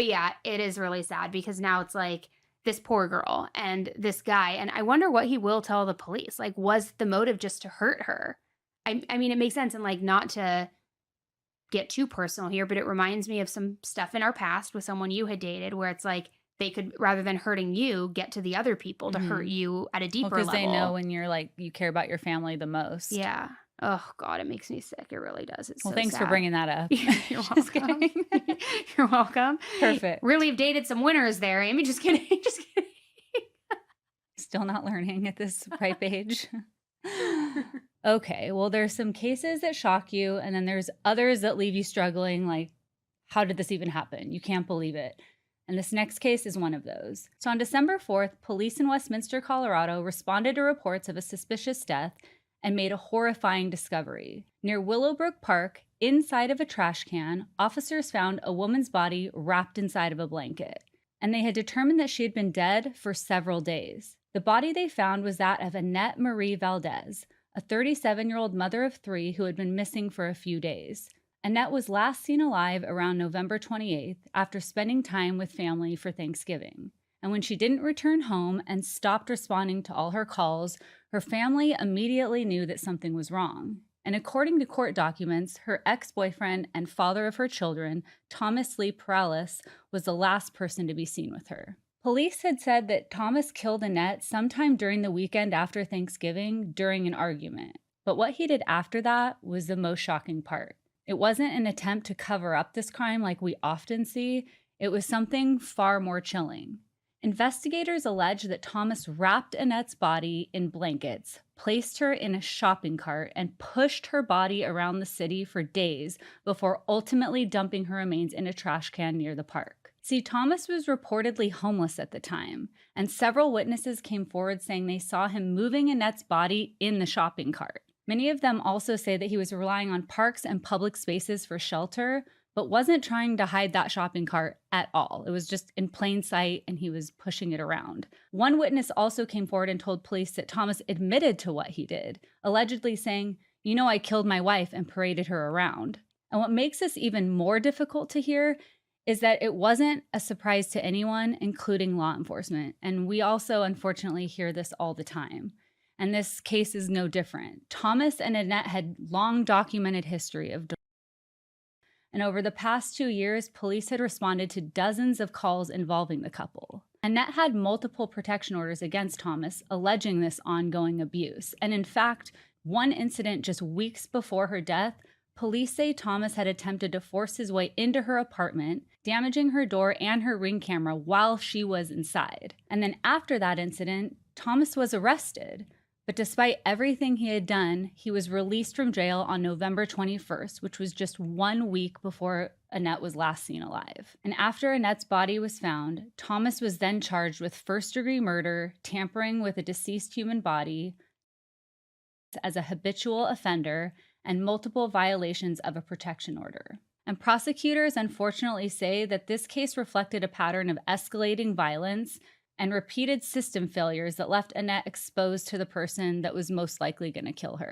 But yeah, it is really sad because now it's like this poor girl and this guy, and I wonder what he will tell the police. Like, was the motive just to hurt her? I mean, it makes sense, and like not to get too personal here, but it reminds me of some stuff in our past with someone you had dated where it's like they could, rather than hurting you, get to the other people to hurt Mhm. you at a Well, deeper because they know level. when you're like, you care about your family the most. Yeah. Oh god, it makes me sick. It really does. It's Well, so thanks for sad. bringing that up. You're Just welcome. kidding. You're welcome. Perfect. Really have dated some winners there, Amy. Just kidding. Just kidding. Still not learning at this ripe age. Okay, well, there's some cases that shock you, and then there's others that leave you struggling, like, how did this even happen? You can't believe it. And this next case is one of those. So on December 4th, police in Westminster, Colorado responded to reports of a suspicious death and made a horrifying discovery. Near Willowbrook Park, inside of a trash can, officers found a woman's body wrapped inside of a blanket. And they had determined that she had been dead for several days. The body they found was that of Annette Marie Valdez, a 37-year-old mother of 3 who had been missing for a few days. Annette was last seen alive around November 28th after spending time with family for Thanksgiving. And when she didn't return home and stopped responding to all her calls, her family immediately knew that something was wrong. And according to court documents, her ex-boyfriend and father of her children, Thomas Lee Perales, was the last person to be seen with her. Police had said that Thomas killed Annette sometime during the weekend after Thanksgiving during an argument. But what he did after that was the most shocking part. It wasn't an attempt to cover up this crime like we often see. It was something far more chilling. Investigators allege that Thomas wrapped Annette's body in blankets, placed her in a shopping cart, and pushed her body around the city for days before ultimately dumping her remains in a trash can near the park. See, Thomas was reportedly homeless at the time, and several witnesses came forward saying they saw him moving Annette's body in the shopping cart. Many of them also say that he was relying on parks and public spaces for shelter, but wasn't trying to hide that shopping cart at all. It was just in plain sight and he was pushing it around. One witness also came forward and told police that Thomas admitted to what he did, allegedly saying, "You know, I killed my wife and paraded her around." And what makes this even more difficult to hear is that it wasn't a surprise to anyone, including law enforcement. And we also, unfortunately, hear this all the time. And this case is no different. Thomas and Annette had long documented history of divorce. And over the past 2 years, police had responded to dozens of calls involving the couple. Annette had multiple protection orders against Thomas, alleging this ongoing abuse. And in fact, one incident just weeks before her death, police say Thomas had attempted to force his way into her apartment, damaging her door and her Ring camera while she was inside. And then after that incident, Thomas was arrested. But despite everything he had done, he was released from jail on November 21st, which was just 1 week before Annette was last seen alive. And after Annette's body was found, Thomas was then charged with first-degree murder, tampering with a deceased human body as a habitual offender, and multiple violations of a protection order. And prosecutors unfortunately say that this case reflected a pattern of escalating violence and repeated system failures that left Annette exposed to the person that was most likely going to kill her.